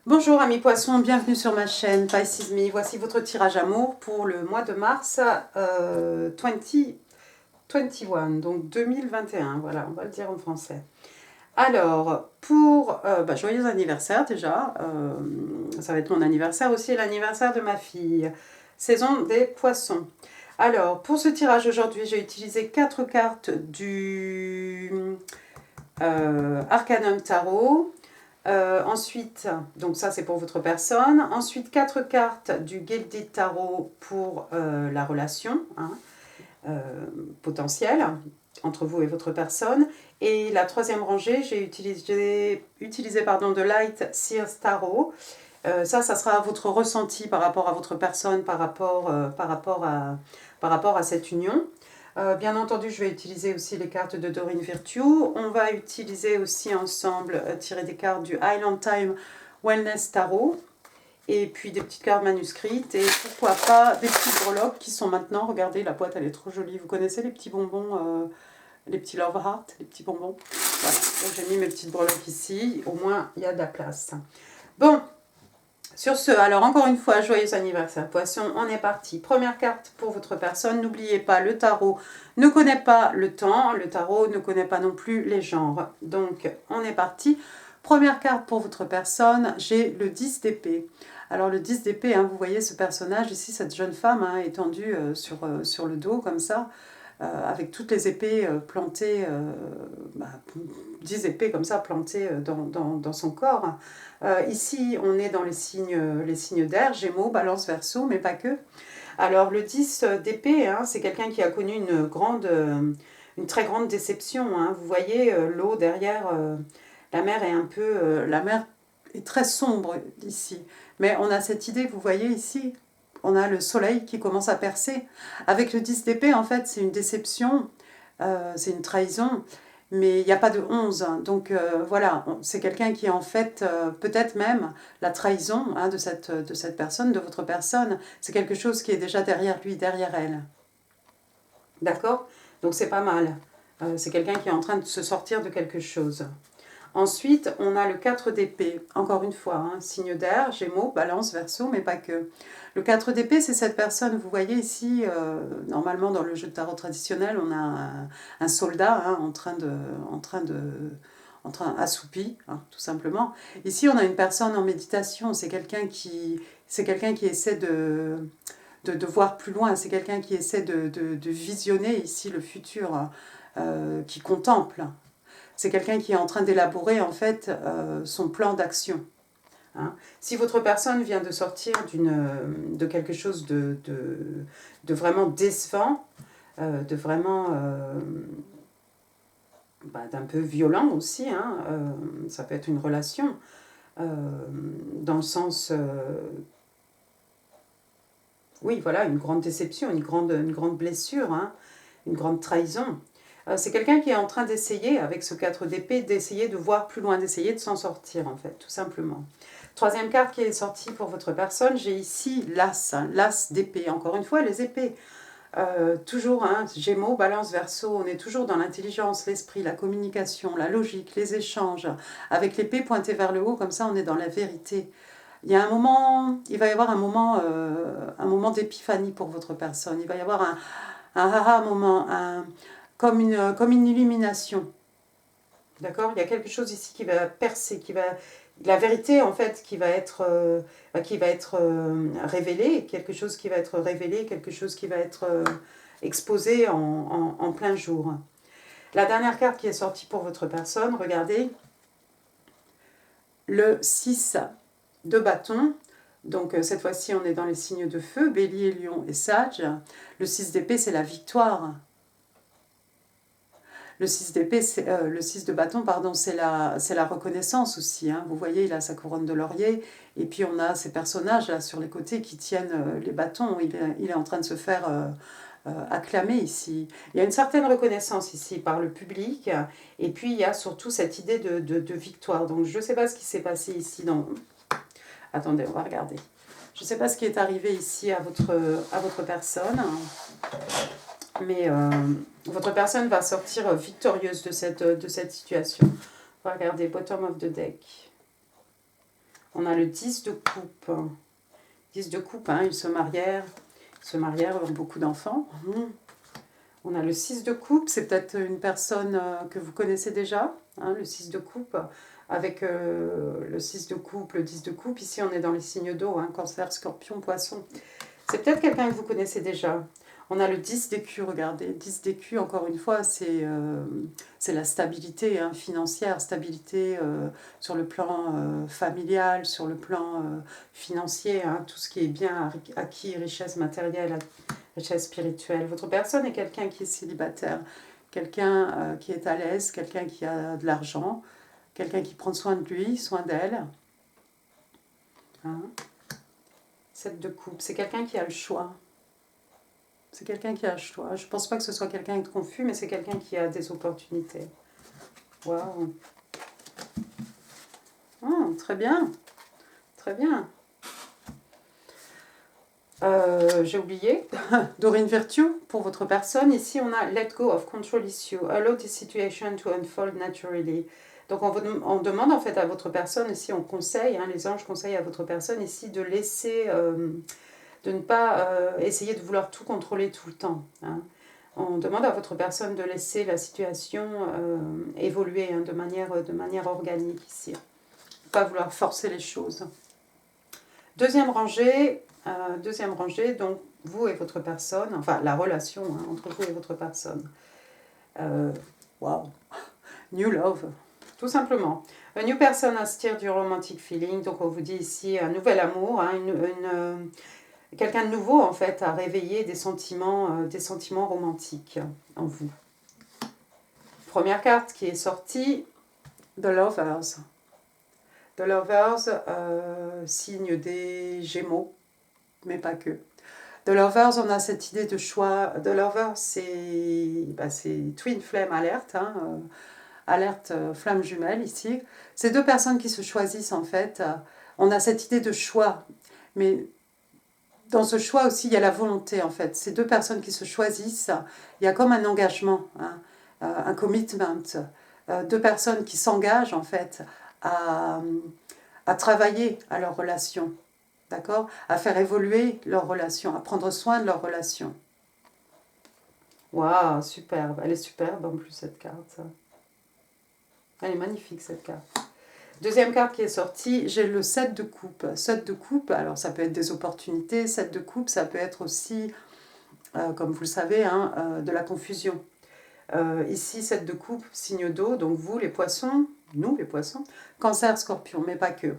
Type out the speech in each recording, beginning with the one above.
Bonjour amis poissons, bienvenue sur ma chaîne Pisces Me. Voici votre tirage amour pour le mois de mars 2021, donc 2021, voilà, on va le dire en français. Alors, pour joyeux anniversaire déjà, ça va être mon anniversaire aussi, l'anniversaire de ma fille, saison des poissons. Alors, pour ce tirage aujourd'hui, j'ai utilisé 4 cartes du Arcanum Tarot. Ensuite, donc ça c'est pour votre personne. Ensuite, 4 cartes du Gilded Tarot pour la relation potentielle entre vous et votre personne. Et la troisième rangée, j'ai utilisé de Light Seers Tarot. Ça sera votre ressenti par rapport à votre personne, par rapport à cette union. Bien entendu, je vais utiliser aussi les cartes de Doreen Virtue. On va utiliser aussi ensemble, tirer des cartes du Island Time Wellness Tarot. Et puis des petites cartes manuscrites. Et pourquoi pas des petites breloques qui sont maintenant, regardez, la boîte elle est trop jolie. Vous connaissez les petits bonbons, les petits Love Heart, les petits bonbons. Voilà, donc j'ai mis mes petites breloques ici. Au moins, il y a de la place. Bon. Sur ce, alors encore une fois, joyeux anniversaire Poisson, on est parti. Première carte pour votre personne, n'oubliez pas, le tarot ne connaît pas le temps, le tarot ne connaît pas non plus les genres. Donc, on est parti. Première carte pour votre personne, j'ai le 10 d'épée. Alors le 10 d'épée, vous voyez ce personnage ici, cette jeune femme étendue sur le dos comme ça, avec toutes les épées plantées, 10 épées comme ça plantées dans son corps. Ici, on est dans les signes d'air, Gémeaux, Balance, Verseau, mais pas que. Alors, le 10 d'épée, c'est quelqu'un qui a connu une très grande déception. Vous voyez l'eau derrière, la mer la mer est très sombre ici. Mais on a cette idée, vous voyez ici, on a le soleil qui commence à percer. Avec le 10 d'épée, en fait, c'est une déception, c'est une trahison. Mais il n'y a pas de 11. Donc voilà, c'est quelqu'un qui en fait, peut-être même la trahison de cette personne, de votre personne, c'est quelque chose qui est déjà derrière lui, derrière elle. D'accord? Donc c'est pas mal. C'est quelqu'un qui est en train de se sortir de quelque chose. Ensuite, on a le 4 d'épée. Encore une fois, signe d'air, Gémeaux, Balance, Verseau, mais pas que. Le 4 d'épée, c'est cette personne, vous voyez ici, normalement dans le jeu de tarot traditionnel, on a un soldat en train assoupi, tout simplement. Ici, on a une personne en méditation, c'est quelqu'un qui essaie de voir plus loin, c'est quelqu'un qui essaie de visionner ici le futur, qui contemple. C'est quelqu'un qui est en train d'élaborer en fait son plan d'action. Si votre personne vient de sortir de quelque chose de vraiment décevant, de vraiment d'un peu violent aussi, ça peut être une relation, dans le sens, oui voilà, une grande déception, une grande blessure, une grande trahison. C'est quelqu'un qui est en train d'essayer, avec ce 4 d'épée, d'essayer de voir plus loin, d'essayer de s'en sortir, en fait, tout simplement. Troisième carte qui est sortie pour votre personne, j'ai ici l'As, l'As d'épée. Encore une fois, les épées. Toujours, Gémeaux, Balance, Verseau, on est toujours dans l'intelligence, l'esprit, la communication, la logique, les échanges. Avec l'épée pointée vers le haut, comme ça, on est dans la vérité. Il va y avoir un moment d'épiphanie pour votre personne. Il va y avoir un aha moment, comme une illumination. D'accord? Il y a quelque chose ici qui va percer, la vérité en fait qui va être révélée, quelque chose qui va être révélé, quelque chose qui va être exposé en plein jour. La dernière carte qui est sortie pour votre personne, regardez, le 6 de bâton. Donc cette fois-ci on est dans les signes de feu, Bélier, Lion et Sage. Le 6 d'épée c'est la victoire. Le 6 d'épée, le 6 de bâton, pardon, c'est la reconnaissance aussi. Vous voyez, il a sa couronne de laurier. Et puis on a ces personnages là sur les côtés qui tiennent les bâtons. Il est en train de se faire acclamer ici. Il y a une certaine reconnaissance ici par le public. Et puis il y a surtout cette idée de victoire. Donc je ne sais pas ce qui s'est passé ici. Attendez, on va regarder. Je ne sais pas ce qui est arrivé ici à votre personne. Mais votre personne va sortir victorieuse de cette situation. On va regarder bottom of the deck. On a le 10 de coupe. 10 de coupe, hein, ils se marièrent, avec beaucoup d'enfants. On a le 6 de coupe, c'est peut-être une personne que vous connaissez déjà, hein, le 6 de coupe, avec le 6 de coupe, le 10 de coupe. Ici, on est dans les signes d'eau, hein, Cancer, Scorpion, Poisson. C'est peut-être quelqu'un que vous connaissez déjà. On a le 10 d'écus, regardez. 10 d'écus, encore une fois, c'est la stabilité, hein, financière, stabilité sur le plan familial, sur le plan financier, hein, tout ce qui est bien acquis, richesse matérielle, richesse spirituelle. Votre personne est quelqu'un qui est célibataire, quelqu'un qui est à l'aise, quelqu'un qui a de l'argent, quelqu'un qui prend soin de lui, soin d'elle. Hein. 7 de coupe, c'est quelqu'un qui a le choix. C'est quelqu'un qui a le choix. Je ne pense pas que ce soit quelqu'un de confus, mais c'est quelqu'un qui a des opportunités. Waouh. Oh, très bien. Très bien. J'ai oublié. Dorine Virtue, pour votre personne. Ici, on a Let go of control issue. Allow this situation to unfold naturally. Donc, on demande en fait à votre personne, ici on conseille, hein, les anges conseillent à votre personne ici de laisser... de ne pas essayer de vouloir tout contrôler tout le temps. Hein. On demande à votre personne de laisser la situation évoluer, hein, de manière organique ici. Ne pas vouloir forcer les choses. Deuxième rangée, donc vous et votre personne, enfin la relation hein, entre vous et votre personne. Wow. New love, tout simplement. A new person has stirred your romantic feeling. Donc on vous dit ici un nouvel amour, hein, quelqu'un de nouveau, en fait, a réveillé des sentiments romantiques en vous. Première carte qui est sortie, The Lovers. The Lovers, signe des Gémeaux, mais pas que. The Lovers, on a cette idée de choix. The Lovers, c'est Twin Flame Alert, hein, alerte flamme jumelle ici. C'est deux personnes qui se choisissent, en fait. On a cette idée de choix, mais... Dans ce choix aussi, il y a la volonté, en fait. Ces deux personnes qui se choisissent, il y a comme un engagement, hein, un commitment. Deux personnes qui s'engagent, en fait, à travailler à leur relation, d'accord ? À faire évoluer leur relation, à prendre soin de leur relation. Waouh, superbe. Elle est superbe, en plus, cette carte. Elle est magnifique, cette carte. Deuxième carte qui est sortie, j'ai le 7 de coupe. 7 de coupe, alors ça peut être des opportunités. 7 de coupe, ça peut être aussi, comme vous le savez, hein, de la confusion. Ici, 7 de coupe, signe d'eau, donc vous les poissons, nous les poissons, Cancer, Scorpion, mais pas que.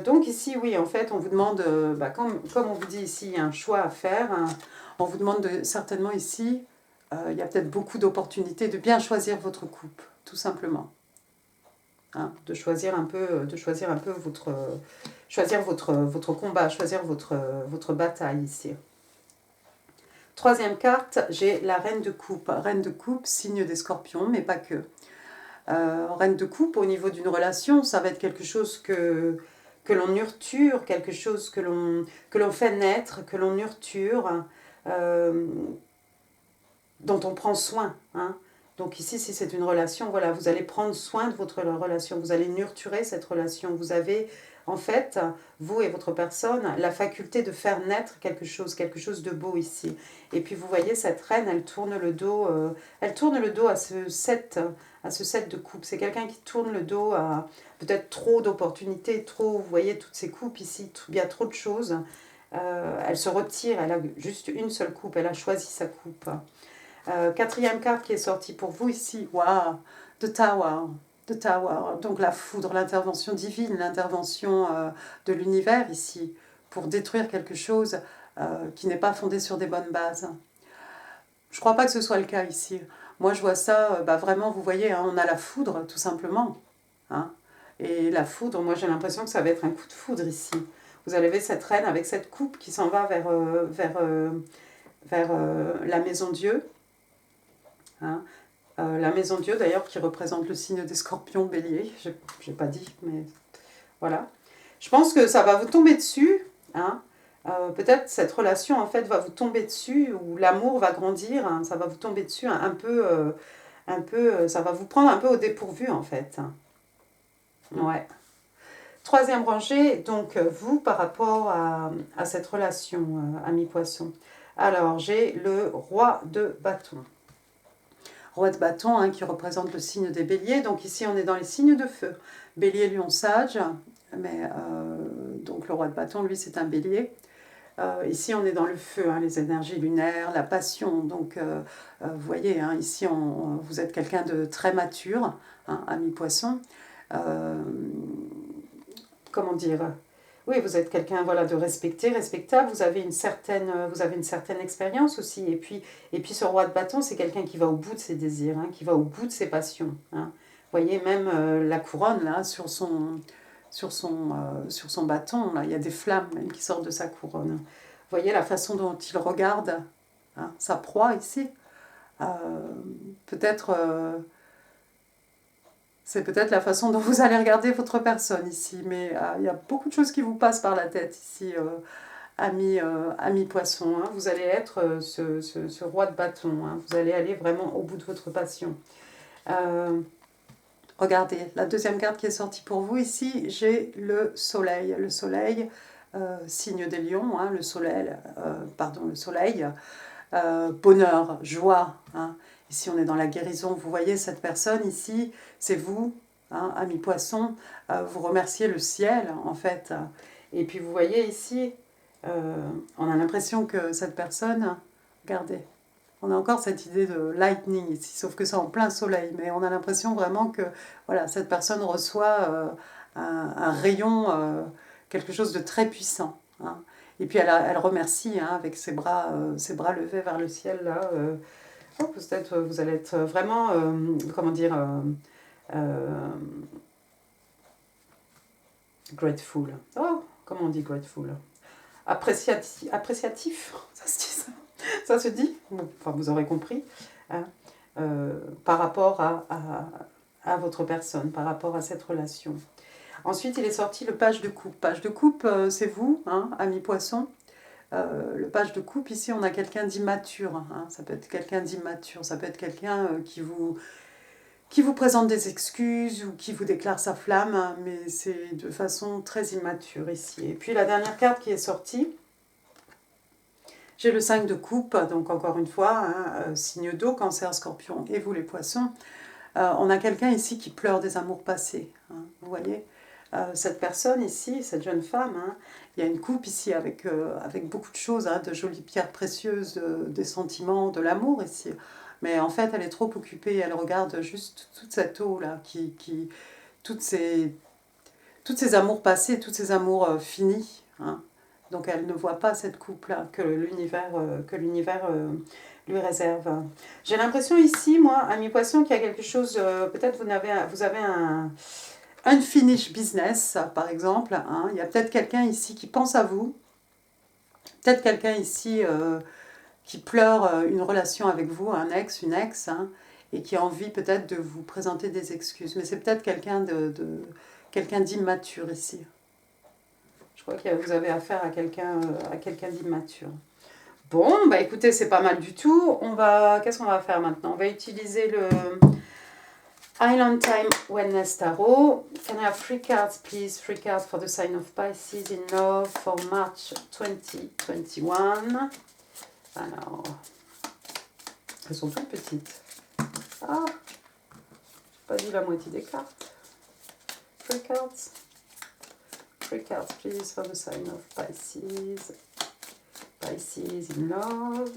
Donc ici, oui, en fait, on vous demande, comme on vous dit ici, il y a un choix à faire. Hein, on vous demande certainement ici, il y a peut-être beaucoup d'opportunités de bien choisir votre coupe, tout simplement. Hein, de choisir un peu votre combat, choisir votre bataille ici. Troisième carte, j'ai la reine de coupe. Reine de coupe, signe des scorpions, mais pas que. Reine de coupe, au niveau d'une relation, ça va être quelque chose que l'on nurture, quelque chose que l'on fait naître, que l'on nurture, dont on prend soin. Hein. Donc ici, si c'est une relation, voilà, vous allez prendre soin de votre relation, vous allez nurturer cette relation. Vous avez, en fait, vous et votre personne, la faculté de faire naître quelque chose de beau ici. Et puis vous voyez, cette reine, elle tourne le dos à ce 7 de coupe. C'est quelqu'un qui tourne le dos à peut-être trop d'opportunités, vous voyez toutes ces coupes ici, il y a trop de choses. Elle se retire, elle a juste une seule coupe, elle a choisi sa coupe. Quatrième carte qui est sortie pour vous ici, waouh, The Tower. The Tower, donc la foudre, l'intervention divine, l'intervention de l'univers ici, pour détruire quelque chose qui n'est pas fondé sur des bonnes bases. Je ne crois pas que ce soit le cas ici. Moi je vois ça, vraiment, vous voyez, hein, on a la foudre tout simplement. Hein, et la foudre, moi j'ai l'impression que ça va être un coup de foudre ici. Vous avez cette reine avec cette coupe qui s'en va vers la maison Dieu. Hein. La maison Dieu d'ailleurs qui représente le signe des scorpions bélier, j'ai pas dit, mais voilà. Je pense que ça va vous tomber dessus, hein. Peut-être cette relation en fait va vous tomber dessus, ou l'amour va grandir, hein, ça va vous tomber dessus un peu, ça va vous prendre un peu au dépourvu en fait. Ouais. Troisième rangée, donc vous par rapport à cette relation, ami poisson. Alors, j'ai le roi de bâton. Roi de bâton hein, qui représente le signe des béliers. Donc ici, on est dans les signes de feu. Bélier, lion, sage. Mais donc le roi de bâton, lui, c'est un bélier. Ici, on est dans le feu, hein, les énergies lunaires, la passion. Donc, vous voyez, hein, ici, vous êtes quelqu'un de très mature, hein, ami poisson. Comment dire? Oui, vous êtes quelqu'un voilà, de respecté, respectable, vous avez une certaine expérience aussi. Et puis ce roi de bâton, c'est quelqu'un qui va au bout de ses désirs, hein, qui va au bout de ses passions. Hein. Vous voyez, même la couronne, là, sur son bâton, là, il y a des flammes même qui sortent de sa couronne. Vous voyez la façon dont il regarde hein, sa proie ici. Peut-être... c'est peut-être la façon dont vous allez regarder votre personne ici, mais il y a beaucoup de choses qui vous passent par la tête ici, ami poisson. Hein. Vous allez être ce roi de bâton, hein. Vous allez aller vraiment au bout de votre passion. Regardez, la deuxième carte qui est sortie pour vous ici, j'ai le soleil. Le soleil, signe des lions, hein, le soleil, bonheur, joie. Hein. Ici, on est dans la guérison. Vous voyez cette personne ici, c'est vous, hein, ami poisson. Vous remerciez le ciel, en fait. Et puis, vous voyez ici, on a l'impression que cette personne, regardez, on a encore cette idée de lightning ici, sauf que c'est en plein soleil. Mais on a l'impression vraiment que voilà, cette personne reçoit un rayon, quelque chose de très puissant. Hein. Et puis elle remercie hein, avec ses bras levés vers le ciel là. Peut-être vous allez être vraiment, comment dire, grateful. Oh, comment on dit grateful? Appréciatif, ça se dit ça. Ça se dit, enfin vous aurez compris, hein, par rapport à votre personne, par rapport à cette relation. Ensuite, il est sorti le page de coupe. Page de coupe, c'est vous, hein, ami poisson. Le page de coupe, ici, on a quelqu'un d'immature. Hein, ça peut être quelqu'un d'immature, ça peut être quelqu'un qui vous présente des excuses ou qui vous déclare sa flamme, hein, mais c'est de façon très immature ici. Et puis la dernière carte qui est sortie, j'ai le 5 de coupe, donc encore une fois, hein, signe d'eau, cancer, scorpion et vous les poissons. On a quelqu'un ici qui pleure des amours passés, hein, vous voyez cette personne ici, cette jeune femme, hein, il y a une coupe ici avec beaucoup de choses, hein, de jolies pierres précieuses, des sentiments, de l'amour ici. Mais en fait, elle est trop occupée, elle regarde juste toute cette eau-là, toutes ces amours passés, tous ces amours finis. Hein. Donc elle ne voit pas cette coupe-là que l'univers lui réserve. J'ai l'impression ici, moi, ami poisson, qu'il y a quelque chose, peut-être vous avez un unfinished business, par exemple. Hein. Il y a peut-être quelqu'un ici qui pense à vous, peut-être quelqu'un ici qui pleure une relation avec vous, un ex, une ex, hein, et qui a envie peut-être de vous présenter des excuses. Mais c'est peut-être quelqu'un d'immature ici. Je crois que vous avez affaire à quelqu'un d'immature. Bon, bah écoutez, c'est pas mal du tout. Qu'est-ce qu'on va faire maintenant? On va utiliser le Island Time Wellness Tarot. Can I have 3 cards, please? 3 cards for the sign of Pisces in love for March 2021. Alors, elles sont toutes petites. Ah, j'ai pas dit la moitié des cartes. 3 cards. 3 cards, please, for the sign of Pisces. Pisces in love.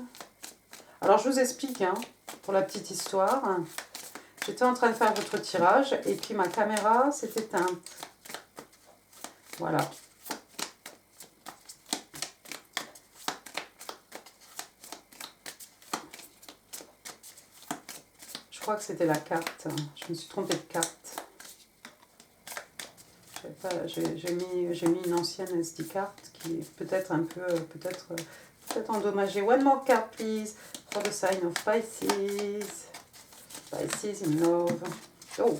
Alors, je vous explique, hein, pour la petite histoire. J'étais en train de faire votre tirage et puis ma caméra s'est éteinte. Voilà. Je crois que c'était la carte. Je me suis trompée de carte. J'ai mis une ancienne SD card qui est peut-être un peu, peut-être endommagée. One more card, please, for the sign of Pisces. Pisces in love. Oh,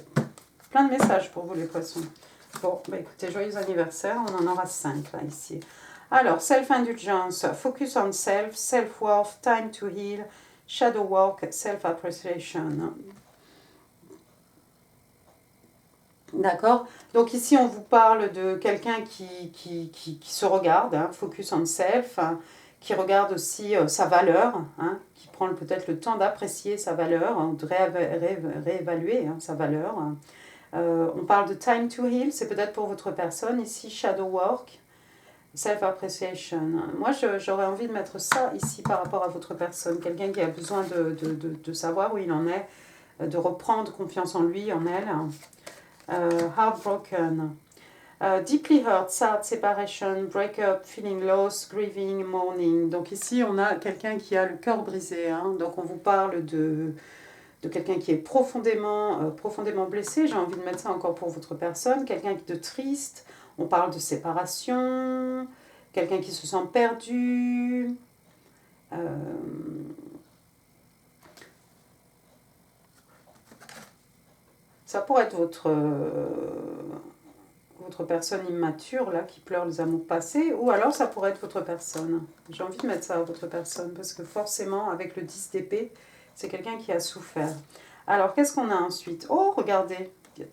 plein de messages pour vous les poissons. Bon, bah écoutez, joyeux anniversaire, on en aura 5 là ici. Alors, self-indulgence, focus on self, self-worth, time to heal, shadow work, self-appreciation. D'accord? Donc ici, on vous parle de quelqu'un qui se regarde, hein, focus on self, hein, qui regarde aussi sa valeur, hein, qui prend peut-être le temps d'apprécier sa valeur, hein, de réévaluer hein, sa valeur. On parle de time to heal, c'est peut-être pour votre personne. Ici, shadow work, self-appreciation. Moi, j'aurais envie de mettre ça ici par rapport à votre personne. Quelqu'un qui a besoin de savoir où il en est, de reprendre confiance en lui, en elle. Heartbroken. Deeply hurt, sad, separation, breakup, feeling lost, grieving, mourning. Donc ici, on a quelqu'un qui a le cœur brisé. Hein. Donc on vous parle de quelqu'un qui est profondément blessé. J'ai envie de mettre ça encore pour votre personne. Quelqu'un de triste. On parle de séparation. Quelqu'un qui se sent perdu. Ça pourrait être votre personne immature là qui pleure les amours passés, ou alors ça pourrait être votre personne. J'ai envie de mettre ça à votre personne parce que forcément avec le 10 d'épée, c'est quelqu'un qui a souffert. Alors qu'est-ce qu'on a ensuite? Oh regardez, il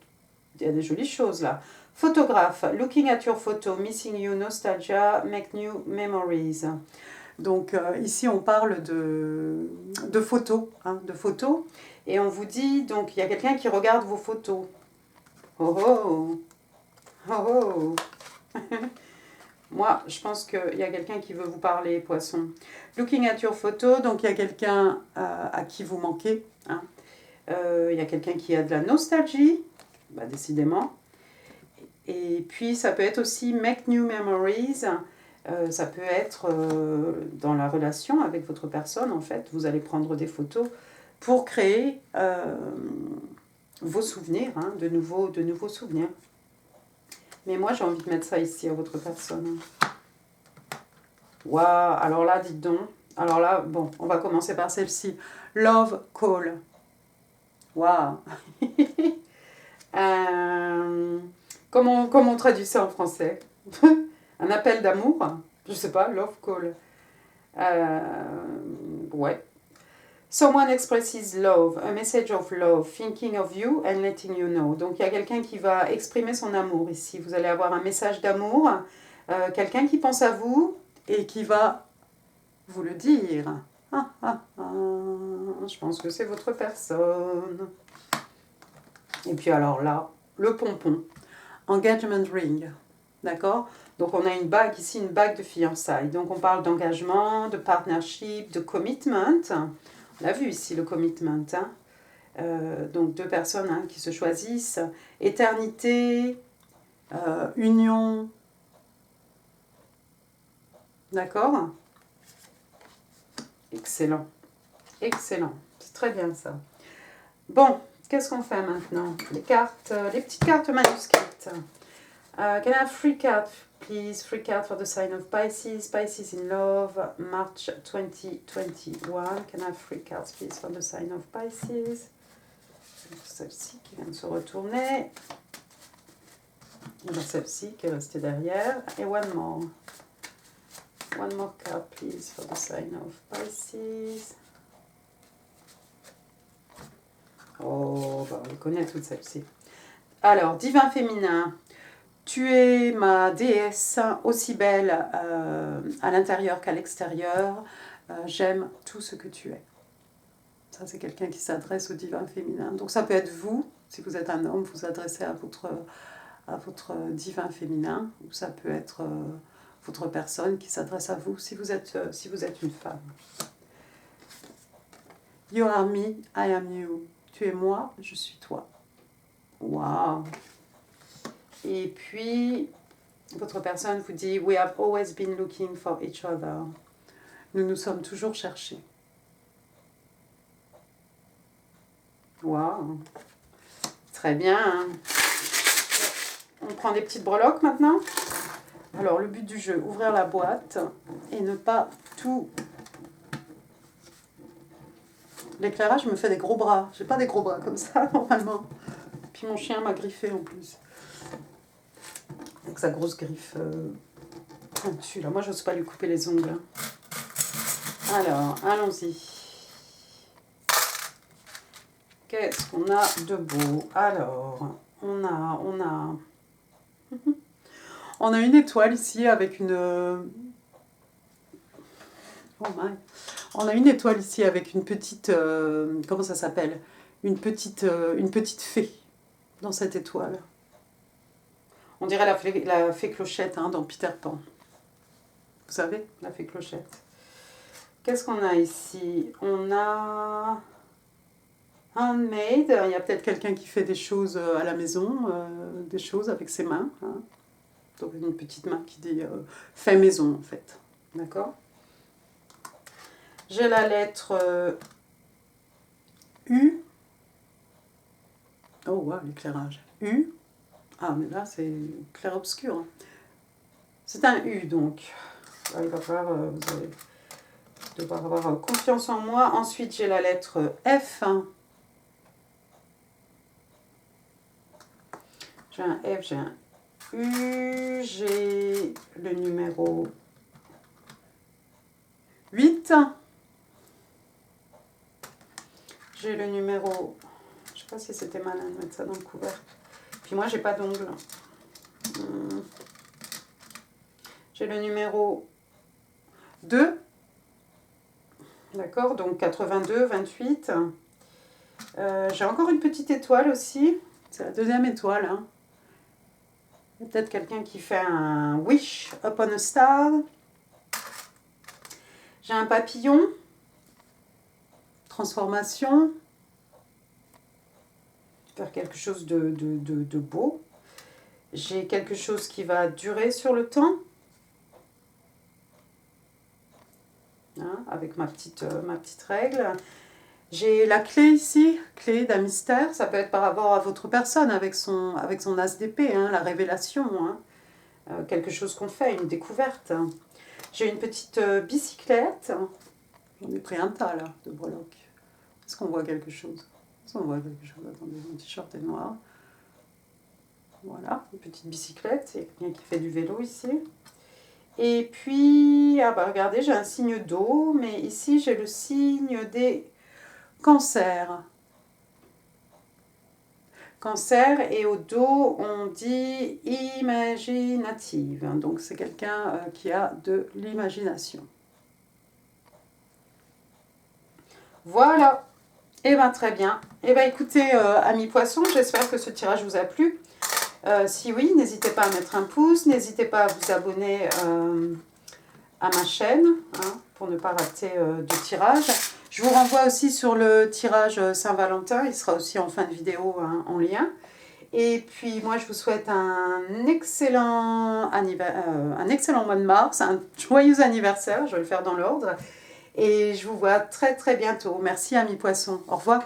y a des jolies choses là. Photographe, looking at your photo, missing you, nostalgia, make new memories. Donc ici on parle de photos, hein, de photos, et on vous dit, donc il y a quelqu'un qui regarde vos photos. Oh oh. Oh, oh. Moi, je pense qu'il y a quelqu'un qui veut vous parler, poisson. Looking at your photo, donc il y a quelqu'un à qui vous manquez. Hein. Il y a quelqu'un qui a de la nostalgie, bah, décidément. Et puis, ça peut être aussi make new memories. Ça peut être dans la relation avec votre personne, en fait. Vous allez prendre des photos pour créer vos souvenirs, hein, de nouveaux souvenirs. Mais moi, j'ai envie de mettre ça ici à votre personne. Waouh, alors là, dites donc. Alors là, bon, on va commencer par celle-ci. Love call. Waouh. Comment on traduit ça en français? Un appel d'amour? Je sais pas, love call. Ouais. Someone expresses love, a message of love, thinking of you and letting you know. Donc il y a quelqu'un qui va exprimer son amour ici. Vous allez avoir un message d'amour, quelqu'un qui pense à vous et qui va vous le dire. Je pense que c'est votre personne. Et puis alors là, le pompon. Engagement ring. D'accord? Donc on a une bague ici, une bague de fiançailles. Donc on parle d'engagement, de partnership, de commitment. On a vu ici le commitment. Hein. Donc deux personnes hein, qui se choisissent. Éternité, union. D'accord? Excellent. Excellent. C'est très bien ça. Bon, qu'est-ce qu'on fait maintenant? Les cartes, les petites cartes manuscrites. Can I have 3 cards, please? 3 cards for the sign of Pisces. Pisces in love, March 2021. Can I have 3 cards, please, for the sign of Pisces? Celle-ci qui vient de se retourner. Et celle-ci qui est restée derrière. Et one more. One more card, please, for the sign of Pisces. Oh, bah, on les connaît toutes celles-ci. Alors, divin féminin. Tu es ma déesse, aussi belle à l'intérieur qu'à l'extérieur. J'aime tout ce que tu es. Ça, c'est quelqu'un qui s'adresse au divin féminin. Donc, ça peut être vous, si vous êtes un homme, vous adressez à votre divin féminin. Ou ça peut être votre personne qui s'adresse à vous, si vous êtes une femme. You are me, I am you. Tu es moi, je suis toi. Waouh! Et puis, votre personne vous dit « We have always been looking for each other ». Nous nous sommes toujours cherchés. Waouh! Très bien. Hein. On prend des petites breloques maintenant. Alors, le but du jeu, ouvrir la boîte et ne pas tout... L'éclairage me fait des gros bras. J'ai pas des gros bras comme ça, normalement. Puis mon chien m'a griffé en plus. Avec sa grosse griffe pointue. Là, moi, je n'ose pas lui couper les ongles. Hein. Alors, allons-y. Qu'est-ce qu'on a de beau? Alors, on a une étoile ici avec une... Oh my. On a une étoile ici avec une petite... comment ça s'appelle? Une petite fée dans cette étoile. On dirait la fée Clochette hein, dans Peter Pan. Vous savez, la fée Clochette. Qu'est-ce qu'on a ici? On a handmade. Il y a peut-être quelqu'un qui fait des choses à la maison, des choses avec ses mains. Hein. Donc une petite main qui dit fait maison en fait. D'accord? J'ai la lettre U. Oh wow, l'éclairage. U. Ah mais là c'est clair-obscur. Hein. C'est un U donc. Là, il va falloir, vous allez devoir avoir confiance en moi. Ensuite j'ai la lettre F. J'ai un F, j'ai un U, j'ai le numéro 8. J'ai le numéro... Je ne sais pas si c'était malin de mettre ça dans le couvercle. Puis moi, j'ai pas d'ongles. J'ai le numéro 2. D'accord, donc 82, 28. J'ai encore une petite étoile aussi. C'est la deuxième étoile. Hein. Il y a peut-être quelqu'un qui fait un wish upon a star. J'ai un papillon. Transformation. Faire quelque chose de beau. J'ai quelque chose qui va durer sur le temps. Hein, avec ma petite règle. J'ai la clé ici, clé d'un mystère. Ça peut être par rapport à votre personne avec son as d'épée, hein, la révélation. Hein. Quelque chose qu'on fait, une découverte. J'ai une petite bicyclette. J'en ai pris un tas là, de breloques. Est-ce qu'on voit quelque chose? Est-ce qu'on voit quelque chose? Attendez, mon t-shirt est noir. Voilà, une petite bicyclette. Il y a quelqu'un qui fait du vélo ici. Et puis, ah bah regardez, j'ai un signe d'eau, mais ici j'ai le signe des cancers. Cancer, et au dos, on dit imaginative. Donc, c'est quelqu'un qui a de l'imagination. Voilà. Eh bien, très bien. Eh bien, écoutez, amis poissons, j'espère que ce tirage vous a plu. Si oui, n'hésitez pas à mettre un pouce, n'hésitez pas à vous abonner à ma chaîne hein, pour ne pas rater de tirage. Je vous renvoie aussi sur le tirage Saint-Valentin, il sera aussi en fin de vidéo hein, en lien. Et puis moi je vous souhaite un excellent mois de mars, un joyeux anniversaire, je vais le faire dans l'ordre. Et je vous vois très très bientôt. Merci amis poissons, au revoir.